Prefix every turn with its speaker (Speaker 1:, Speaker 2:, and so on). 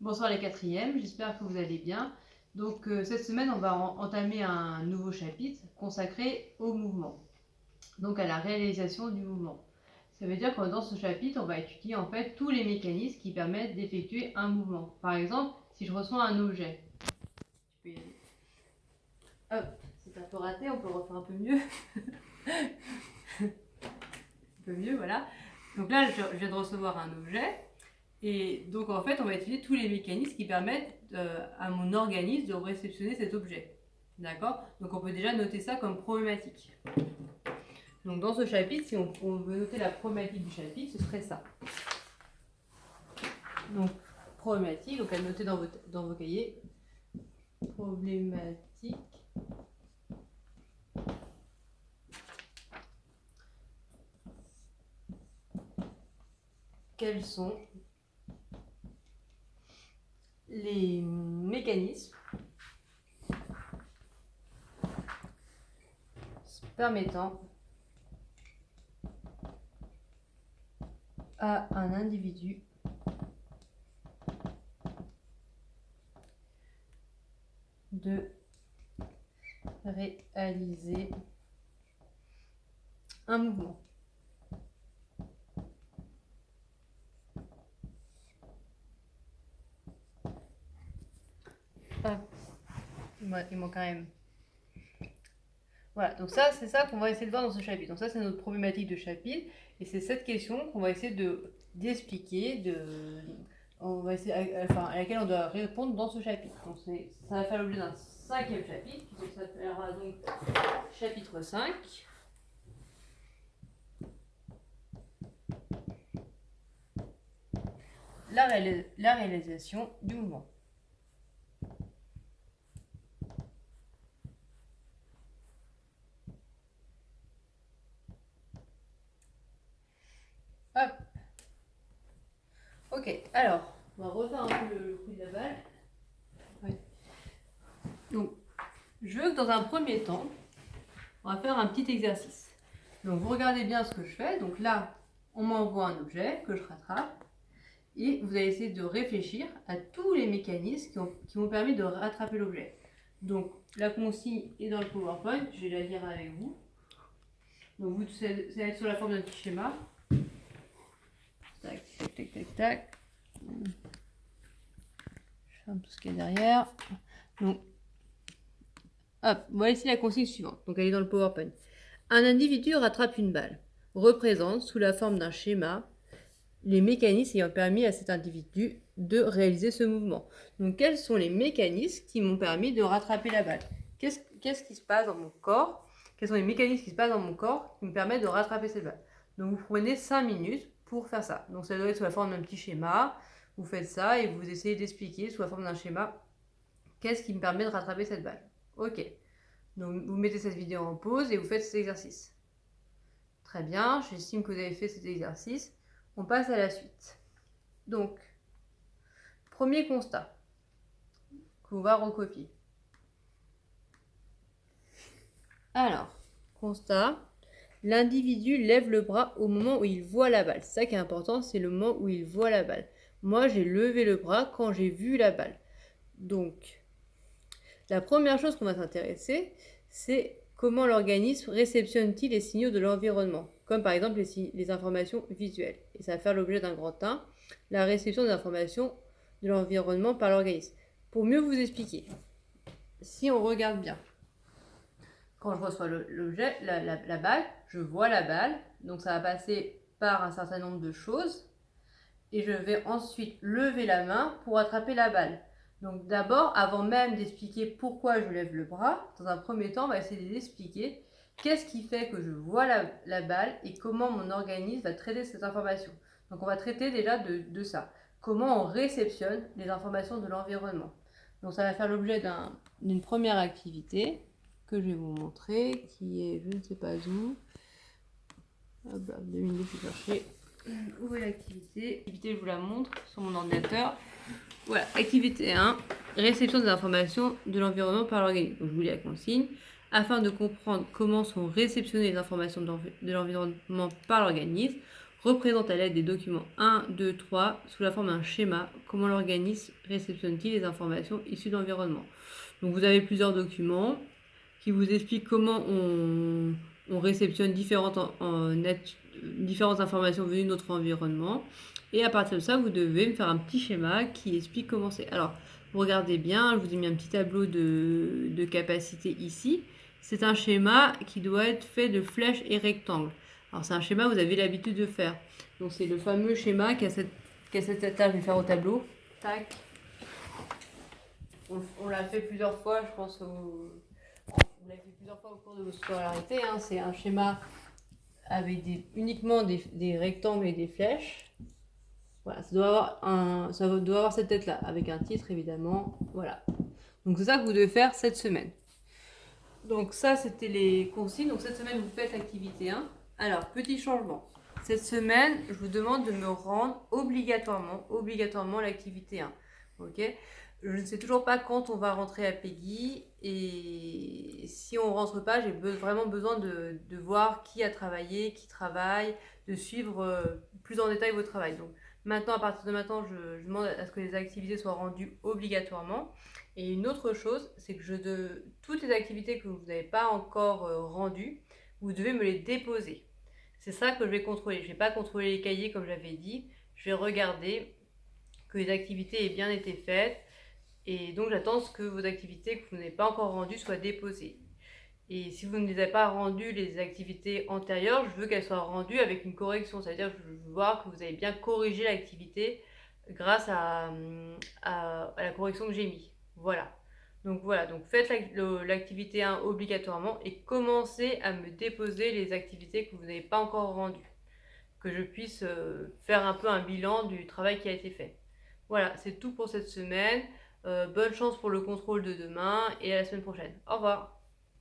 Speaker 1: Bonsoir les quatrièmes, j'espère que vous allez bien. Donc cette semaine, on va entamer un nouveau chapitre consacré au mouvement, donc à la réalisation du mouvement. Ça veut dire que dans ce chapitre, on va étudier en fait tous les mécanismes qui permettent d'effectuer un mouvement. Par exemple, si je reçois un objet, je peux y aller. Hop, c'est un peu raté, on peut refaire un peu mieux. Un peu mieux, voilà. Donc là, je viens de recevoir un objet. Et donc en fait, on va étudier tous les mécanismes qui permettent à mon organisme de réceptionner cet objet. D'accord? Donc on peut déjà noter ça comme problématique. Donc dans ce chapitre, si on veut noter la problématique du chapitre, ce serait ça. Donc problématique, donc à noter dans vos cahiers. Problématique. Quels sont les mécanismes permettant à un individu de réaliser un mouvement. Il manque quand même. Voilà, donc ça, c'est ça qu'on va essayer de voir dans ce chapitre. Donc ça, c'est notre problématique de chapitre. Et c'est cette question qu'on va essayer d'expliquer, à laquelle on doit répondre dans ce chapitre. Donc ça va faire l'objet d'un 5e chapitre, qui s'appellera donc chapitre 5. La réalisation du mouvement. Hop. Ok, alors, on va refaire un peu le coup de la balle. Ouais. Donc, je veux que dans un premier temps, on va faire un petit exercice. Donc, vous regardez bien ce que je fais. Donc là, on m'envoie un objet que je rattrape. Et vous allez essayer de réfléchir à tous les mécanismes qui m'ont permis de rattraper l'objet. Donc, la consigne est dans le PowerPoint. Je vais la lire avec vous. Donc, vous, ça va être sur la forme d'un petit schéma. Tac, tac, tac, tac, tac. Je ferme tout ce qu'il y a derrière. Donc, hop, voilà ici la consigne suivante. Donc, elle est dans le PowerPoint. Un individu rattrape une balle. Représente, sous la forme d'un schéma, les mécanismes ayant permis à cet individu de réaliser ce mouvement. Donc, quels sont les mécanismes qui m'ont permis de rattraper la balle? Qu'est-ce qui se passe dans mon corps? Quels sont les mécanismes qui se passent dans mon corps qui me permettent de rattraper cette balle? Donc, vous prenez 5 minutes pour faire ça. Donc, ça doit être sous la forme d'un petit schéma. Vous faites ça et vous essayez d'expliquer sous la forme d'un schéma qu'est-ce qui me permet de rattraper cette balle. Ok. Donc, vous mettez cette vidéo en pause et vous faites cet exercice. Très bien, j'estime que vous avez fait cet exercice. On passe à la suite. Donc, premier constat qu'on va recopier. Alors, constat, l'individu lève le bras au moment où il voit la balle. C'est ça qui est important, c'est le moment où il voit la balle. Moi, j'ai levé le bras quand j'ai vu la balle. Donc, la première chose qu'on va s'intéresser, c'est comment l'organisme réceptionne-t-il les signaux de l'environnement, comme par exemple les informations visuelles. Et ça va faire l'objet d'un grand 1, la réception des informations de l'environnement par l'organisme. Pour mieux vous expliquer, si on regarde bien, quand je reçois l'objet, la balle, je vois la balle, donc ça va passer par un certain nombre de choses, et je vais ensuite lever la main pour attraper la balle. Donc d'abord, avant même d'expliquer pourquoi je lève le bras, dans un premier temps, on va essayer d'expliquer qu'est-ce qui fait que je vois la balle et comment mon organisme va traiter cette information. Donc on va traiter déjà de ça. Comment on réceptionne les informations de l'environnement. Donc ça va faire l'objet d'une première activité que je vais vous montrer, qui est je ne sais pas où. Hop là, 2 minutes, je vais chercher. Ouvrez l'activité. L'activité, je vous la montre sur mon ordinateur. Voilà, activité 1, réception des informations de l'environnement par l'organisme. Donc, je vous lis la consigne. Afin de comprendre comment sont réceptionnées les informations de l'environnement par l'organisme, représente à l'aide des documents 1, 2, 3 sous la forme d'un schéma comment l'organisme réceptionne-t-il les informations issues de l'environnement. Donc vous avez plusieurs documents qui vous expliquent comment on réceptionne différentes informations venues de notre environnement. Et à partir de ça, vous devez me faire un petit schéma qui explique comment c'est. Alors, vous regardez bien, je vous ai mis un petit tableau de capacité ici. C'est un schéma qui doit être fait de flèches et rectangles. Alors, c'est un schéma que vous avez l'habitude de faire. Donc, c'est le fameux schéma qui a cette étage. Je vais le faire au tableau. Tac. On l'a fait plusieurs fois, je pense. Vous l'avez fait plusieurs fois au cours de vos scolarités. Hein. C'est un schéma avec uniquement des rectangles et des flèches. Voilà, ça doit avoir cette tête-là, avec un titre évidemment. Voilà. Donc c'est ça que vous devez faire cette semaine. Donc ça, c'était les consignes. Donc cette semaine, vous faites l'activité 1. Alors, petit changement. Cette semaine, je vous demande de me rendre obligatoirement l'activité 1. Ok ? Je ne sais toujours pas quand on va rentrer à Peggy, et si on ne rentre pas, j'ai vraiment besoin de voir qui a travaillé, qui travaille, de suivre plus en détail votre travail. Donc maintenant, à partir de maintenant, je demande à ce que les activités soient rendues obligatoirement. Et une autre chose, c'est que toutes les activités que vous n'avez pas encore rendues, vous devez me les déposer. C'est ça que je vais contrôler. Je ne vais pas contrôler les cahiers comme j'avais dit. Je vais regarder que les activités aient bien été faites. Et donc j'attends que vos activités que vous n'avez pas encore rendues soient déposées. Et si vous ne les avez pas rendues, les activités antérieures, je veux qu'elles soient rendues avec une correction. C'est-à-dire que je veux voir que vous avez bien corrigé l'activité grâce à la correction que j'ai mise. Voilà. Donc faites l'activité 1 obligatoirement et commencez à me déposer les activités que vous n'avez pas encore rendues. Que je puisse faire un peu un bilan du travail qui a été fait. Voilà, c'est tout pour cette semaine. Bonne chance pour le contrôle de demain et à la semaine prochaine. Au revoir.